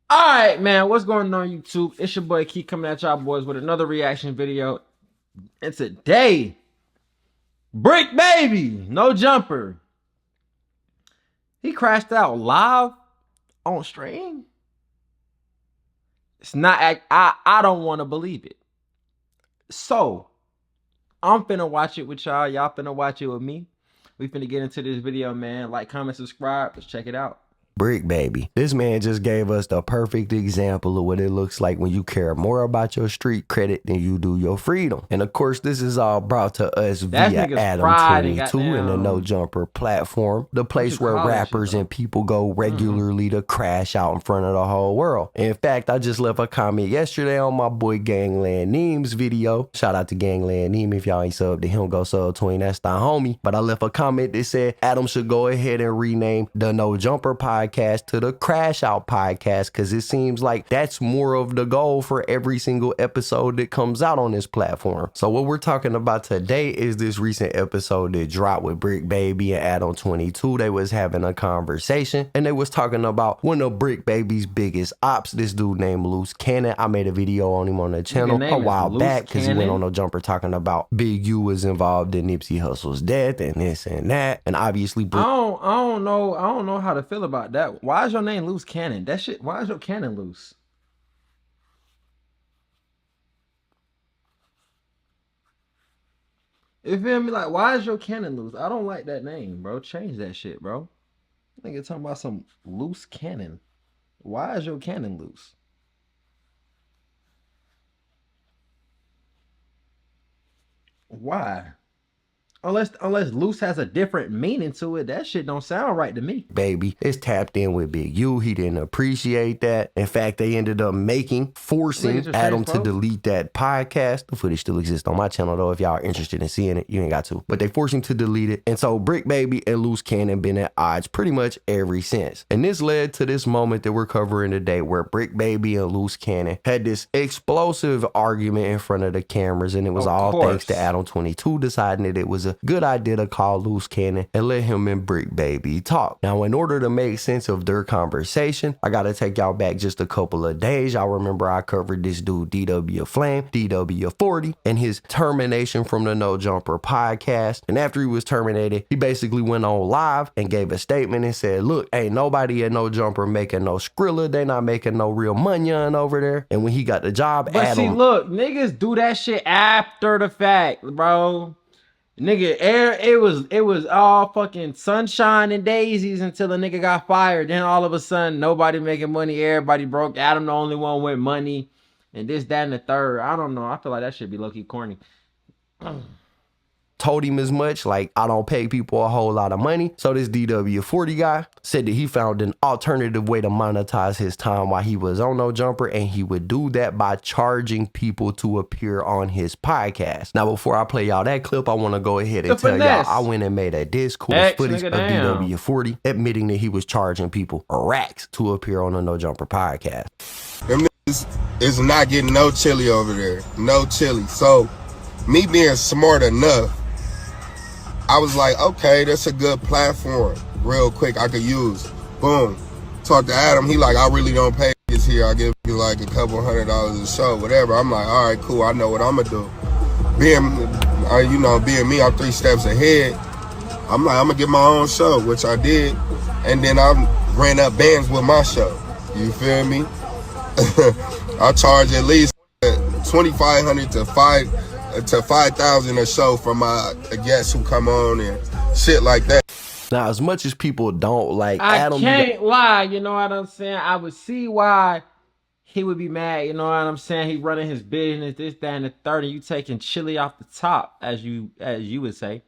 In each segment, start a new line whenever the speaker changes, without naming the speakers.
All right, man, what's going on YouTube? It's your boy Key coming at y'all boys with another reaction video. And today, BRICC baby, no jumper. He crashed out live on stream. It's not, I don't want to believe it. So, I'm finna watch it with y'all. Y'all finna watch it with me. We finna get into this video, man. Like, comment, subscribe. Let's check it out.
BRICC baby. This man just gave us the perfect example of what it looks like when you care more about your street credit than you do your freedom. And of course, this is all brought to us via Adam22 and the No Jumper platform, the place where rappers and people go regularly to crash out in front of the whole world. In fact, I just left a comment yesterday on my boy Gangland Neem's video. Shout out to Gangland Neem. If y'all ain't subbed to him, go sub to him. That's the homie. But I left a comment that said Adam should go ahead and rename the No Jumper podcast to the Crash Out podcast, because it seems like that's more of the goal for every single episode that comes out on this platform. So what we're talking about today is this recent episode that dropped with BRICC baby and Adam22. They was having a conversation and they was talking about one of BRICC baby's biggest ops, this dude named Loose Cannon. I made a video on him on the channel a while back because he went on No Jumper talking about Big U was involved in Nipsey Hussle's death and this and that, and obviously
I don't know how to feel about that. Why is your name Loose Cannon? That shit, why is your cannon loose? You feel me? Like, why is your cannon loose? I don't like that name, bro. Change that shit, bro. I think you're talking about some loose cannon. Why is your cannon loose? Why? Unless loose has a different meaning to it, that shit don't sound right to me.
Baby is tapped in with Big U. He didn't appreciate that. In fact, they ended up forcing Adam to delete that podcast. The footage still exists on my channel though. If y'all are interested in seeing it, you ain't got to. But they forced him to delete it. And so BRICC baby and Loose Cannon been at odds pretty much ever since. And this led to this moment that we're covering today where BRICC baby and Loose Cannon had this explosive argument in front of the cameras, and it was all thanks to Adam22 deciding that it was a good idea to call Loose Cannon and let him and BRICC baby talk. Now, in order to make sense of their conversation, I gotta take y'all back just a couple of days. Y'all remember I covered this dude DW Flame, DW40, and his termination from the No Jumper podcast. And after he was terminated, he basically went on live and gave a statement and said, look, ain't nobody at No Jumper making no Skrilla. They not making no real money over there. And when he got the job,
but see, look, niggas do that shit after the fact, bro. Nigga, it was all fucking sunshine and daisies until the nigga got fired. Then all of a sudden, nobody making money, everybody broke. Adam the only one with money, and this, that, and the third. I don't know. I feel like that should be low-key corny.
Told him as much, like, I don't pay people a whole lot of money. So this DW40 guy said that he found an alternative way to monetize his time while he was on No Jumper, and he would do that by charging people to appear on his podcast. Now, before I play y'all that clip, I want to go ahead and tell y'all I went and made a discourse footage of DW40 admitting that he was charging people racks to appear on the No Jumper podcast.
Them niggas is not getting no chili over there. No chili. So, me being smart enough, I was like, okay, that's a good platform. Real quick, I could use. Boom. Talk to Adam. He like, I really don't pay this here. I give you like a couple $100 a show, whatever. I'm like, all right, cool. I know what I'm gonna do. Being me, I'm 3 steps ahead. I'm like, I'm gonna get my own show, which I did. And then I ran up bands with my show. You feel me? I charge at least $2,500 to $5,000 a show for my guests who come on and shit like that.
Now, as much as people don't like Adam,
I can't lie, you know what I'm saying? I would see why he would be mad, you know what I'm saying? He running his business, this, that, and the third, and you taking chili off the top, as you would say.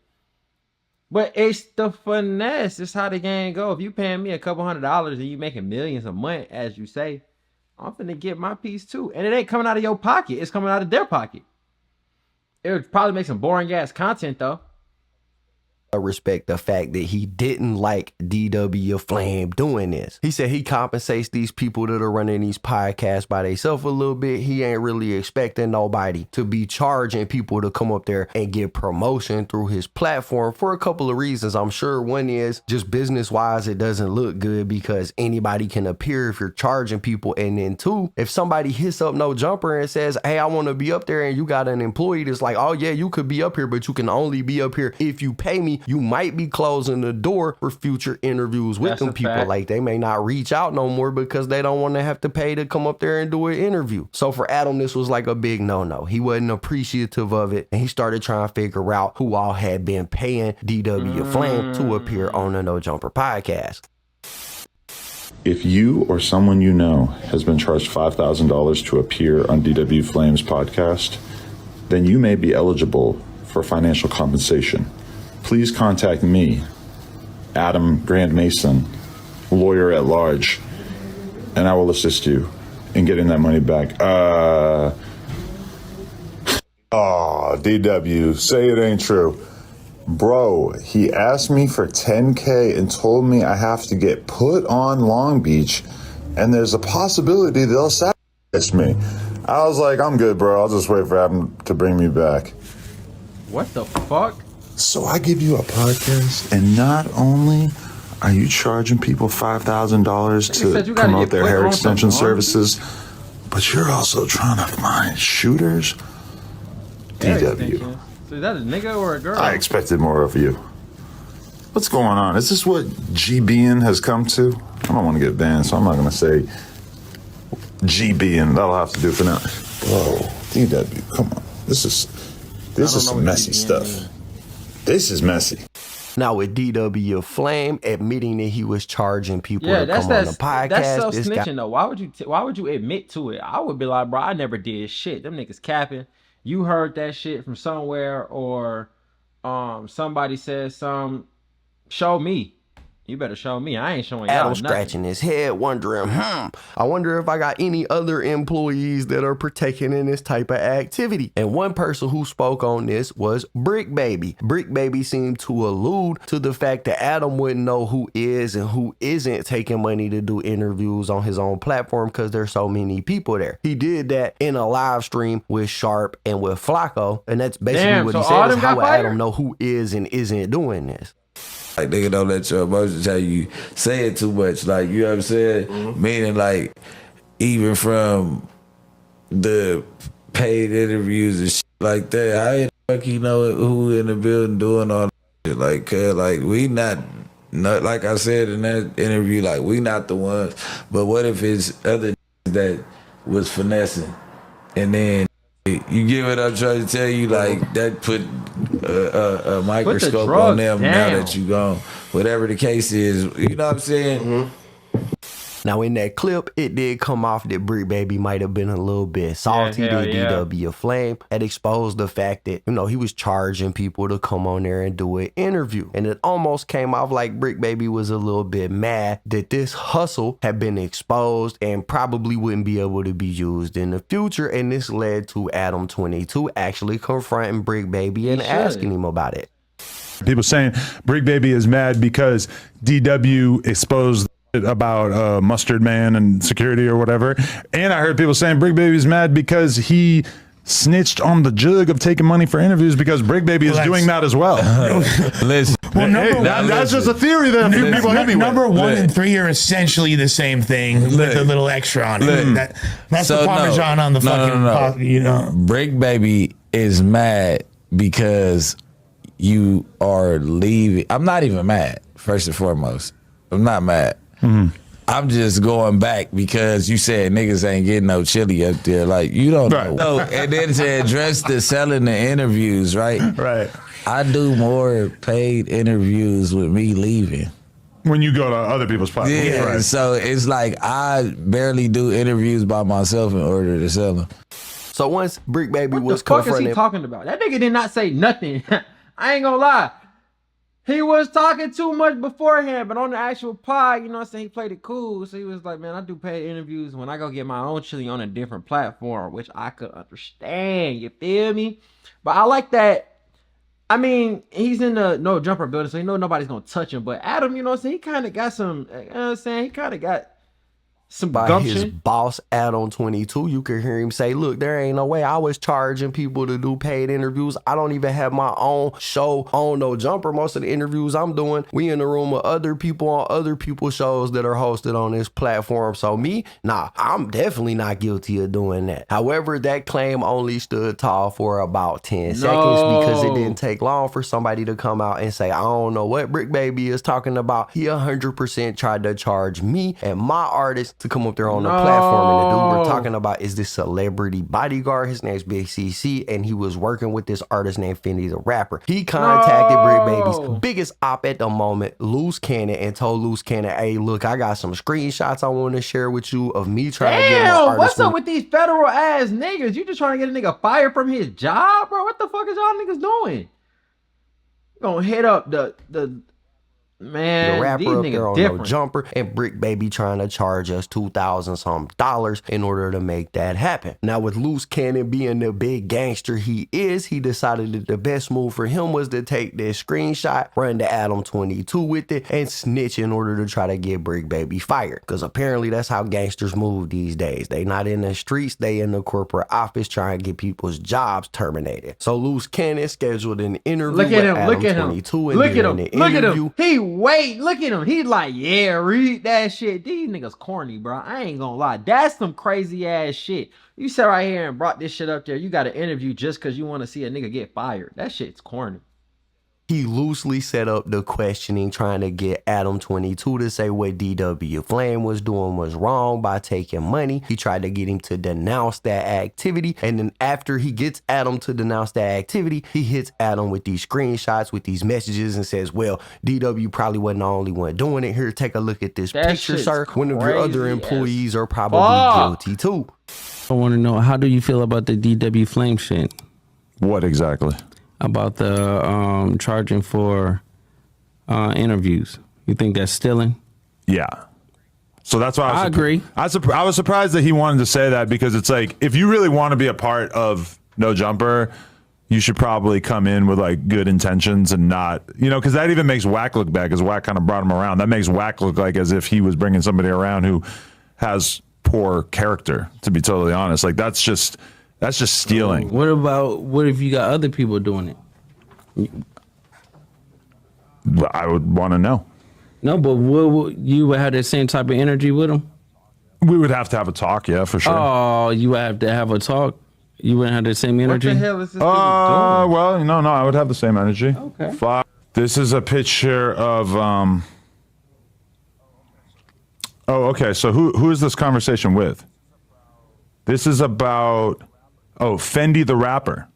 But it's the finesse. It's how the game go. If you paying me a couple $100 and you making millions a month, as you say, I'm finna get my piece too. And it ain't coming out of your pocket. It's coming out of their pocket. It would probably make some boring ass content though.
respect the fact that he didn't like DW Flame doing this. He said he compensates these people that are running these podcasts by themselves a little bit. He ain't really expecting nobody to be charging people to come up there and get promotion through his platform for a couple of reasons. I'm sure one is just business wise, it doesn't look good because anybody can appear if you're charging people. And then two, if somebody hits up No Jumper and says, hey, I want to be up there, and you got an employee that's like, oh yeah, you could be up here, but you can only be up here if you pay me, you might be closing the door for future interviews with them people. Fact. Like they may not reach out no more because they don't want to have to pay to come up there and do an interview. So for Adam, this was like a big no-no. He wasn't appreciative of it, and he started trying to figure out who all had been paying DW Flame to appear on the No Jumper podcast.
If you or someone you know has been charged $5,000 to appear on DW Flame's podcast, then you may be eligible for financial compensation. Please contact me, Adam Grand Mason, lawyer at large, and I will assist you in getting that money back. DW, say it ain't true. Bro, he asked me for $10K and told me I have to get put on Long Beach, and there's a possibility they'll sacrifice me. I was like, I'm good, bro. I'll just wait for him to bring me back.
What the fuck?
So I give you a podcast, and not only are you charging people $5,000 to promote their hair extension services, but you're also trying to find shooters? DW.
So is that a nigga or a girl?
I expected more of you. What's going on? Is this what GBing has come to? I don't want to get banned, so I'm not going to say GBing. That'll have to do for now. Bro, DW, come on. This is some messy stuff. This is messy.
Now with DW Flame admitting that he was charging people to come on the podcast.
That's self-snitching though. Why would you admit to it? I would be like, bro, I never did shit. Them niggas capping. You heard that shit from somewhere, or somebody said show me. You better show me. I ain't showing y'all nothing.
Scratching his head, wondering, I wonder if I got any other employees that are partaking in this type of activity. And one person who spoke on this was BRICC Baby. BRICC Baby seemed to allude to the fact that Adam wouldn't know who is and who isn't taking money to do interviews on his own platform because there's so many people there. He did that in a live stream with Sharp and with Flacco, and that's basically what he said. Is how would Adam know who is and isn't doing this?
Like, nigga, don't let your emotions tell you say it too much. Like, you know what I'm saying? Mm-hmm. Meaning, like, even from the paid interviews and shit like that, how the fuck you know who in the building doing all that shit? Like, cause, like, we not, like I said in that interview, like, we not the ones. But what if it's other that was finessing? And then you get what I'm trying to tell you? Like, that put a microscope on them now that you gone. Whatever the case is, you know what I'm saying? Mm-hmm.
Now, in that clip, it did come off that BRICC Baby might have been a little bit salty that DW Flame had exposed the fact that, you know, he was charging people to come on there and do an interview. And it almost came off like BRICC Baby was a little bit mad that this hustle had been exposed and probably wouldn't be able to be used in the future. And this led to Adam22 actually confronting BRICC Baby and asking him about it.
People saying BRICC Baby is mad because DW exposed about Mustard Man and security or whatever. And I heard people saying BRICC Baby's mad because he snitched on the jug of taking money for interviews because BRICC Baby is doing that as well.
Listen.
Well, that's just a theory that a few people hit me with.
Number 1 and 3 are essentially the same thing with a little extra on it. That's the Parmesan on the fucking, you know.
BRICC Baby is mad because you are leaving. I'm not even mad, first and foremost. I'm not mad. Mm-hmm. I'm just going back because you said niggas ain't getting no chili up there. Like, you don't know. And then to address the selling the interviews, right?
Right.
I do more paid interviews with me leaving.
When you go to other people's platforms.
Yeah, right. So it's like I barely do interviews by myself in order to sell them.
So once BRICC Baby was
confronted. What the fuck is he talking about? That nigga did not say nothing. I ain't gonna lie. He was talking too much beforehand, but on the actual pod, you know what I'm saying, he played it cool. So he was like, man, I do paid interviews when I go get my own chili on a different platform, which I could understand, you feel me? But I like that I mean, he's in the no jumper building, so you know nobody's gonna touch him. But Adam, you know what I'm saying? He kind of got some, you know what I'm saying? He kind of got some
by
gumption.
His boss, Adam 22, you can hear him say, look, there ain't no way I was charging people to do paid interviews. I don't even have my own show on No Jumper. Most of the interviews I'm doing, we in the room with other people on other people's shows that are hosted on this platform. So me, nah, I'm definitely not guilty of doing that. However, that claim only stood tall for about 10 seconds because it didn't take long for somebody to come out and say, I don't know what BRICC Baby is talking about. He 100% tried to charge me and my artist to come up there on the platform, and the dude we're talking about is this celebrity bodyguard. His name's Big CC, and he was working with this artist named Fendi the Rapper. He contacted BRICC Baby's biggest op at the moment, Loose Cannon, and told Loose Cannon, hey, look, I got some screenshots I want to share with you of me trying to get my artist.
What's up with these federal ass niggas? You just trying to get a nigga fired from his job, bro? What the fuck is y'all niggas doing? You gonna hit up the man,
the rapper
these
up
niggas
there on
different.
No Jumper, and BRICC Baby trying to charge us $2,000 some in order to make that happen. Now, with Loose Cannon being the big gangster he is, he decided that the best move for him was to take this screenshot, run to Adam 22 with it, and snitch in order to try to get BRICC Baby fired. Because apparently that's how gangsters move these days. They not in the streets, they in the corporate office trying to get people's jobs terminated. So Loose Cannon scheduled an interview with Adam 22, and during the interview,
Look at him. He like, yeah, read that shit. These niggas corny, bro. I ain't gonna lie. That's some crazy ass shit. You sat right here and brought this shit up there. You got an interview just because you want to see a nigga get fired. That shit's corny.
he loosely set up the questioning, trying to get Adam 22 to say what DW Flame was doing was wrong by taking money. He tried to get him to denounce that activity. And then after he gets Adam to denounce that activity, he hits Adam with these screenshots, with these messages, and says, well, DW probably wasn't the only one doing it. Here, take a look at this picture, sir. One of your other employees are probably guilty too.
I want to know, how do you feel about the DW Flame shit?
What exactly?
About the charging for interviews. You think that's stealing?
Yeah. So that's why
I agree.
I was surprised that he wanted to say that, because it's like, if you really want to be a part of No Jumper, you should probably come in with like good intentions and not, you know, because that even makes Wack look bad, because Wack kind of brought him around. That makes Wack look like as if he was bringing somebody around who has poor character, to be totally honest. Like that's just stealing.
What if you got other people doing it?
I would want to know.
No, but you would have the same type of energy with them?
We would have to have a talk, yeah, for sure.
Oh, you would have to have a talk? You wouldn't have the same energy?
What the hell is this dude doing?
Well, no, I would have the same energy.
Okay.
This is a picture of oh, okay. So who is this conversation with? This is about Fendi the Rapper.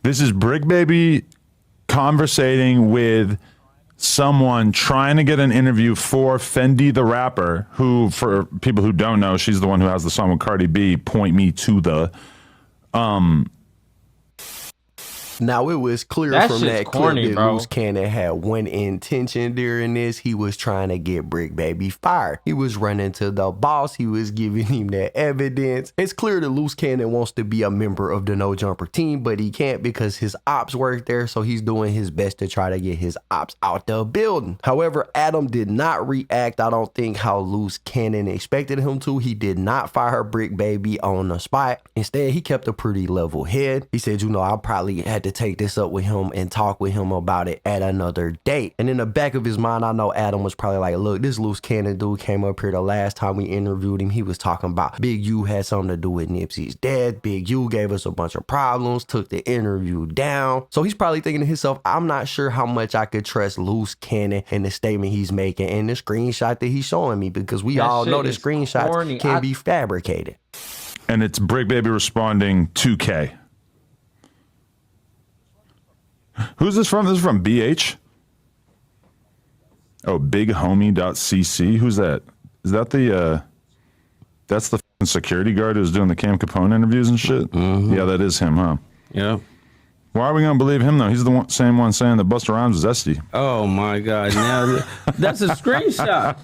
This is BRICC Baby conversating with someone trying to get an interview for Fendi the Rapper, who, for people who don't know, she's the one who has the song with Cardi B, Point Me to the.
Now, it was clear from that clip that Loose Cannon had one intention during this. He was trying to get BRICC Baby fired. He was running to the boss. He was giving him the evidence. It's clear that Loose Cannon wants to be a member of the No Jumper team, but he can't because his ops work there, so he's doing his best to try to get his ops out the building. However, Adam did not react, I don't think, how Loose Cannon expected him to. He did not fire BRICC Baby on the spot. Instead, he kept a pretty level head. He said, you know, I probably had to take this up with him and talk with him about it at another date. And in the back of his mind, I know Adam was probably like, look, this Loose Cannon dude came up here the last time we interviewed him. He was talking about Big U had something to do with Nipsey's death. Big U gave us a bunch of problems, took the interview down. So he's probably thinking to himself, I'm not sure how much I could trust Loose Cannon and the statement he's making and the screenshot that he's showing me, because we all know the screenshots can be fabricated.
And it's BRICC Baby responding 2K. Who's this from? This is from BH. Oh, bighomie.cc. Who's that? Is that the that's the security guard who's doing the Cam Capone interviews and shit? Mm-hmm. Yeah, that is him, huh?
Yeah.
Why are we gonna believe him though? He's the same one saying that Busta Rhymes was zesty.
Oh my God! Now that's a screenshot.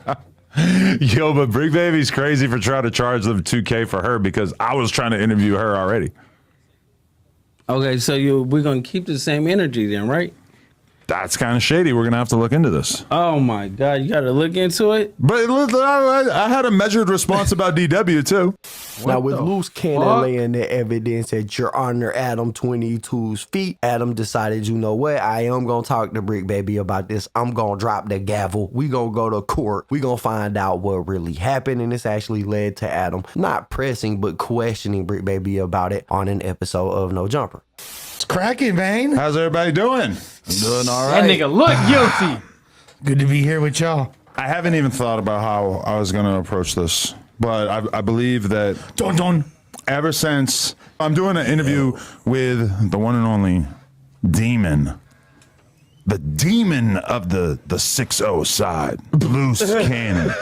Yo, but BRICC Baby's crazy for trying to charge them $2K for her, because I was trying to interview her already.
Okay, so we're gonna keep the same energy then, right?
That's kind of shady. We're gonna have to look into this.
Oh my God, you gotta look into it.
But I had a measured response about DW too.
Now, with loose cannon laying the evidence at Your Honor Adam 22's feet, Adam decided, you know what? I am going to talk to BRICC Baby about this. I'm going to drop the gavel. We going to go to court. We going to find out what really happened. And this actually led to Adam not pressing, but questioning BRICC Baby about it on an episode of No Jumper.
It's cracking, man.
How's everybody doing?
I'm doing all right.
That nigga look guilty.
Good to be here with y'all.
I haven't even thought about how I was going to approach this, but I believe that ever since I'm doing an interview with the one and only Demon, the demon of the 6-0 side, loose cannon,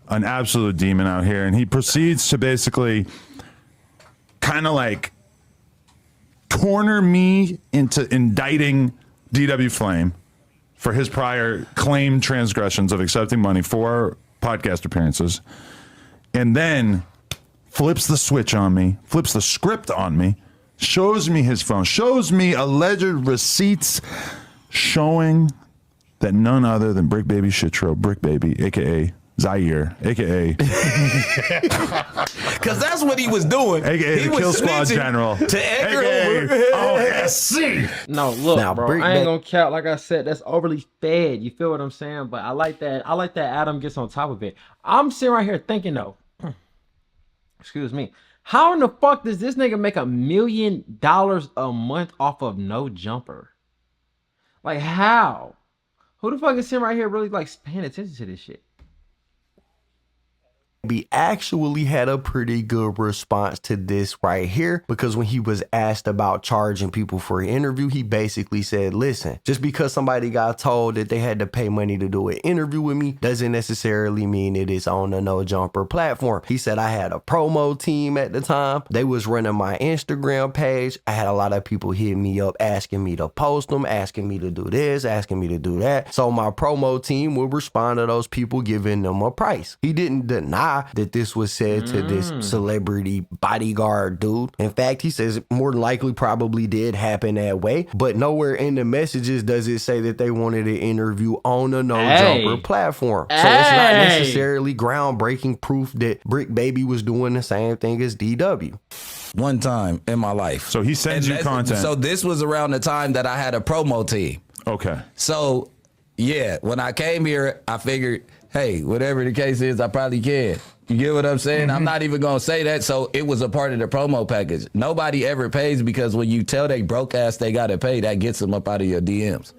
an absolute demon out here. And he proceeds to basically kind of like corner me into indicting DW Flame for his prior claimed transgressions of accepting money for podcast appearances, and then flips the switch on me, flips the script on me, shows me his phone, shows me alleged receipts showing that none other than BRICC Baby Shitro, BRICC Baby, a.k.a. Zaire, a.k.a.
Because that's what he was doing.
A.k.a.
He
the Kill Squad General.
To Edgar
OSC.
No, look,
Now,
bro. I ain't gonna count. Like I said, that's overly fed. You feel what I'm saying? But I like that. I like that Adam gets on top of it. I'm sitting right here thinking though. Excuse me. How in the fuck does this nigga make $1 million a month off of No Jumper? Like how? Who the fuck is sitting right here really like paying attention to this shit?
He actually had a pretty good response to this right here, because when he was asked about charging people for an interview, he basically said, listen, just because somebody got told that they had to pay money to do an interview with me doesn't necessarily mean it is on the No Jumper platform. He said, I had a promo team at the time. They was running my Instagram page. I had a lot of people hit me up asking me to post them, asking me to do this, asking me to do that. So my promo team would respond to those people, giving them a price. He didn't deny that this was said to this celebrity bodyguard dude. In fact, he says it more than likely probably did happen that way, but nowhere in the messages does it say that they wanted an interview on the No Jumper platform. So it's not necessarily groundbreaking proof that BRICC Baby was doing the same thing as DW.
One time in my life.
So he sends you content.
So this was around the time that I had a promo team.
Okay.
So yeah, when I came here, I figured, hey, whatever the case is, I probably can. You get what I'm saying? I'm not even going to say that. So it was a part of the promo package. Nobody ever pays, because when you tell they broke ass they got to pay, that gets them up out of your DMs.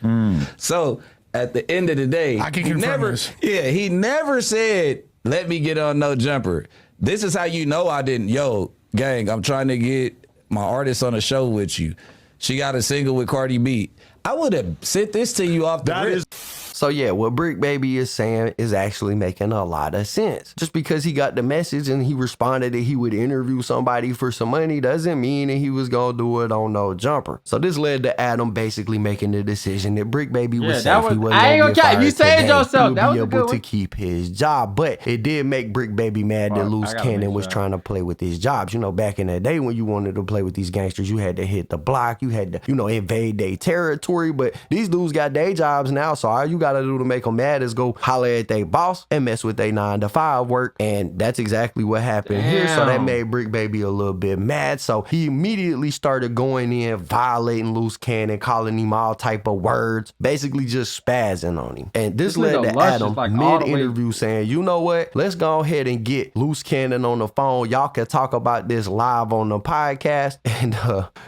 So at the end of the day,
I can confirm this.
Yeah, he never said, let me get on No Jumper. This is how you know I didn't. Yo, gang, I'm trying to get my artist on a show with you. She got a single with Cardi B. I would have sent this to you off the rip.
So yeah, what BRICC Baby is saying is actually making a lot of sense. Just because he got the message and he responded that he would interview somebody for some money doesn't mean that he was gonna do it on No Jumper. So this led to Adam basically making the decision that BRICC Baby was safe. He wasn't gonna get fired
you said
today.
yourself. That was
be
a good
able
one.
to keep his job, but it did make BRICC Baby mad that Loose Cannon was trying to play with his jobs. You know, back in the day when you wanted to play with these gangsters, you had to hit the block, you had to, you know, invade their territory. But these dudes got day jobs now, so all you gotta do to make them mad is go holler at their boss and mess with their 9-to-5 work, and that's exactly what happened here. So that made BRICC Baby a little bit mad. So he immediately started going in, violating Loose Cannon, calling him all type of words, basically just spazzing on him. And this led to Adam mid-interview saying, you know what? Let's go ahead and get Loose Cannon on the phone. Y'all can talk about this live on the podcast, and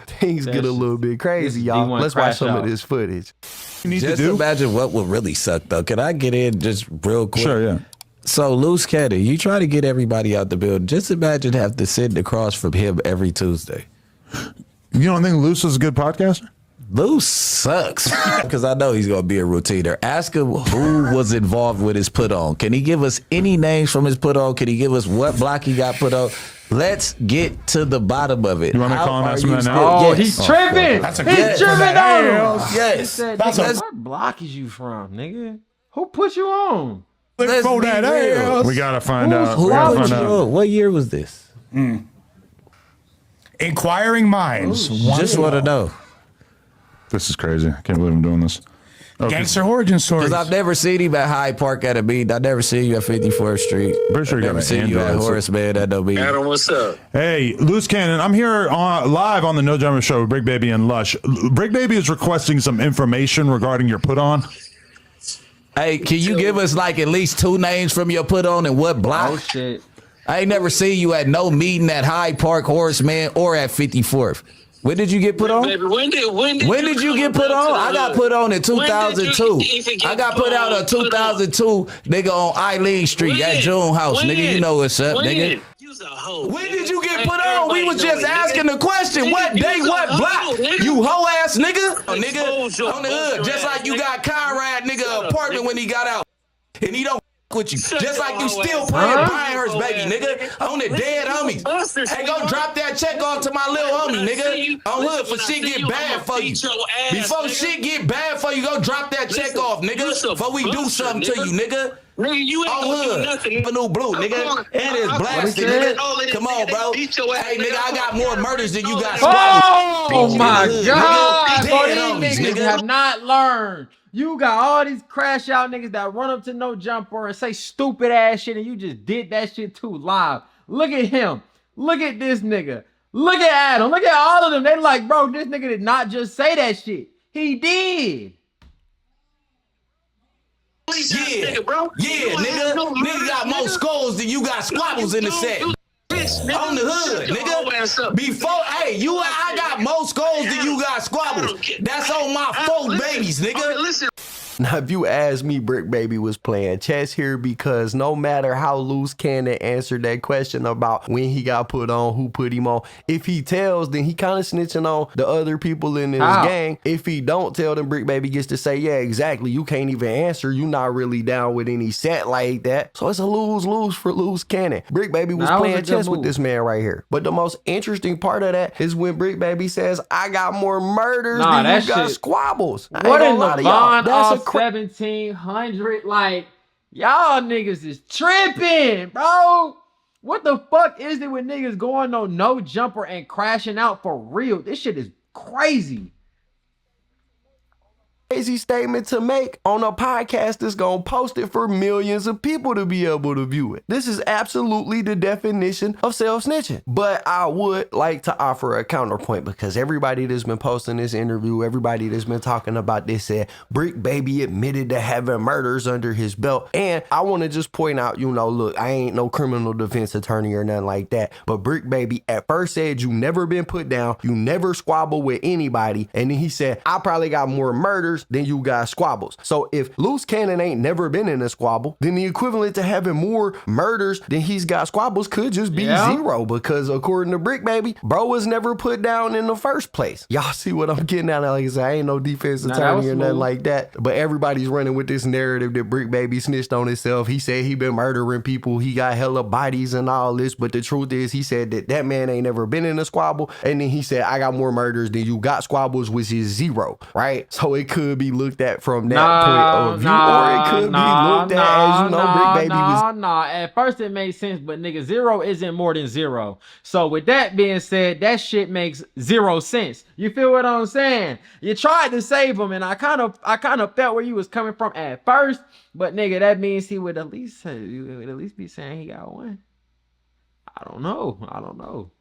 things get a little bit crazy, y'all. Let's watch some of this footage.
Just imagine what would really suck, though. Can I get in just real quick?
Sure, yeah.
So, Loose Cannon, you try to get everybody out the building. Just imagine have to sit across from him every Tuesday.
You don't think Loose is a good podcaster?
Loose sucks. Because I know he's going to be a routiner. Ask him who was involved with his put on. Can he give us any names from his put on? Can he give us what block he got put on? Let's get to the bottom of it.
You want me to call him that now?
Oh, he's tripping.
That's a
He's
good
tripping on him.
Yes.
He said,
That's
what block is you from, nigga? Who put you on?
Let's
throw
be
that
real.
ass.
We gotta find out.
Who
We gotta
put
find
you
out.
on? What year was this?
Inquiring minds.
Just want to know.
This is crazy. I can't believe I'm doing this.
Gangster origin stories.
Because I've never seen him at Hyde Park at a meet. I never seen you at 54th Street.
Pretty sure you got
never
an
seen you at
Android.
Horace Man at no meet.
Adam, what's up?
Hey, Loose Cannon, I'm here live on the No Jumper Show with Brick Baby and Lush. Brick Baby is requesting some information regarding your put on.
Hey, can you give us like at least 2 names from your put on and what block?
Oh shit.
I ain't never seen you at no meeting at Hyde Park, Horace Man, or at 54th. When did you get put on?
Baby, when did
you get put on? I got put on in 2002. I got put out in 2002, nigga, on Eileen Street at June House. Nigga, you know what's up, nigga. When did you get put on? We was just asking the question. What day, what block? You hoe ass nigga? Nigga, on the hood. Just like you got Conrad, nigga, apartment when he got out. And he don't with you. Just like you still playing Pinehurst, baby, nigga. On the dead homies. Hey, go drop that check off to my little homie, nigga. On hood for shit get bad for you. Before shit get bad for you, go drop that check off, nigga. Before we do something to you, nigga.
Nigga, you ain't
on hood.
nothing.
Blue, nigga. And it's blasted, nigga. Come on, bro. Hey, nigga, I got more murders than you got squads.
Oh my God, bro,
Dead
these niggas
nigga.
have not learned. You got all these crash out niggas that run up to No Jumper and say stupid ass shit, and you just did that shit too live. Look at him. Look at this nigga. Look at Adam. Look at all of them. They like, bro, this nigga did not just say that shit. He did.
Yeah, nigga. Nigga got more skulls than you got squabbles in the set. On the hood, nigga. Before, hey, I got more skulls than you got squabbles. That's on my 4 babies, nigga.
Listen.
Now, if you ask me, Brick Baby was playing chess here because no matter how Loose Cannon answered that question about when he got put on, who put him on, if he tells, then he kind of snitching on the other people in his gang. If he don't tell, then Brick Baby gets to say, yeah, exactly. You can't even answer. You not really down with any set like that. So it's a lose-lose for Loose Cannon. Brick Baby was playing chess with this man right here. But the most interesting part of that is when Brick Baby says, I got more murders than you got squabbles.
What in the bond? That's 1700, like, y'all niggas is tripping, bro. What the fuck is it with niggas going on No Jumper and crashing out for real? This shit is crazy.
Crazy statement to make on a podcast that's gonna post it for millions of people to be able to view it. This is absolutely the definition of self-snitching. But I would like to offer a counterpoint because everybody that's been posting this interview, everybody that's been talking about this said Brick Baby admitted to having murders under his belt. And I want to just point out, you know, look, I ain't no criminal defense attorney or nothing like that. But Brick Baby at first said you never been put down, you never squabble with anybody. And then he said, I probably got more murders than you got squabbles. So if Loose Cannon ain't never been in a squabble, then the equivalent to having more murders than he's got squabbles could just be 0 because according to Brick Baby, bro was never put down in the first place. Y'all see what I'm getting at? Like I said, I ain't no defense attorney or nothing like that, but everybody's running with this narrative that Brick Baby snitched on himself. He said he been murdering people. He got hella bodies and all this, but the truth is he said that man ain't never been in a squabble. And then he said, I got more murders than you got squabbles, which is 0, right? So it could be looked at from that point of view, or it could be looked at as, you know, Brick Baby was.
At first it made sense, but nigga, 0 isn't more than 0. So with that being said, that shit makes 0 sense. You feel what I'm saying? You tried to save him, and I kind of felt where you was coming from at first, but nigga, that means he would at least be saying he got 1. I don't know.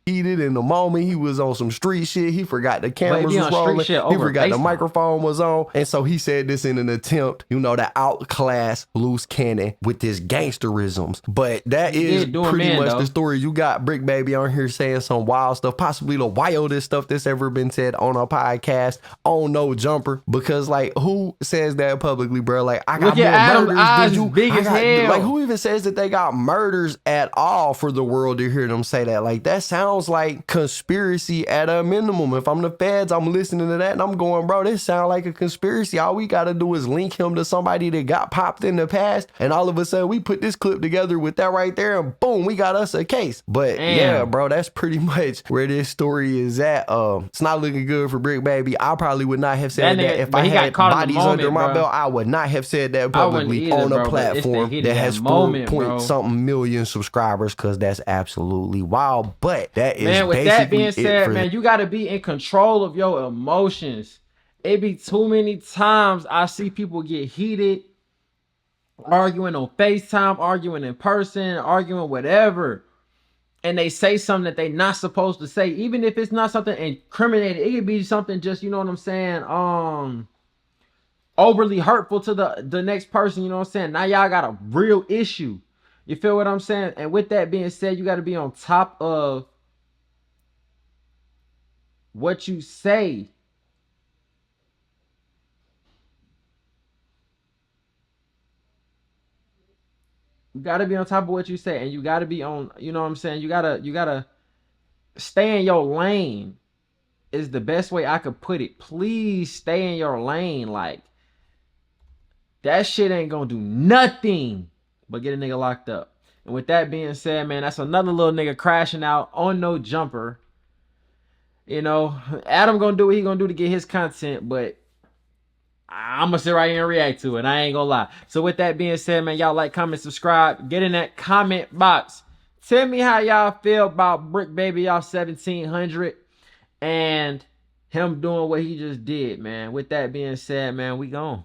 Heated in the moment, he was on some street shit. He forgot the cameras was rolling. He forgot the microphone was on. And so he said this in an attempt, you know, to outclass Loose Cannon with his gangsterisms. But that is pretty much the story. You got Brick Baby on here saying some wild stuff, possibly the wildest stuff that's ever been said on a podcast on No Jumper. Because like, who says that publicly, bro? Like, I got more murders than you.
Big as hell.
Like, who even says that they got murders at all for the world to hear them say that? Like, that sounds like conspiracy at a minimum. If I'm the feds, I'm listening to that and I'm going, bro, this sounds like a conspiracy. All we gotta do is link him to somebody that got popped in the past, and all of a sudden we put this clip together with that right there, and boom, we got us a case. But yeah, bro, that's pretty much where this story is at. It's not looking good for Brick Baby. I probably would not have said that if I had bodies under my belt. I would not have said that publicly on a platform that has 4 point something million subscribers, because that's absolutely wild. But That is
man, with that being
basically
said, man, you got to be in control of your emotions. It be too many times I see people get heated, arguing on FaceTime, arguing in person, arguing whatever. And they say something that they not supposed to say, even if it's not something incriminating. It could be something just, you know what I'm saying, overly hurtful to the next person, you know what I'm saying? Now y'all got a real issue. You feel what I'm saying? And with that being said, you got to be on top of what you say. You got to be on top of what you say, and you got to be on, you know what I'm saying? You got to stay in your lane is the best way I could put it. Please stay in your lane. Like, that shit ain't gonna do nothing but get a nigga locked up. And with that being said, man, that's another little nigga crashing out on no jumper. You know, Adam gonna do what he gonna do to get his content, but I'm gonna sit right here and react to it. I ain't gonna lie. So with that being said, man, y'all like, comment, subscribe. Get in that comment box. Tell me how y'all feel about BRICC Baby, y'all 1700, and him doing what he just did, man. With that being said, man, we gone.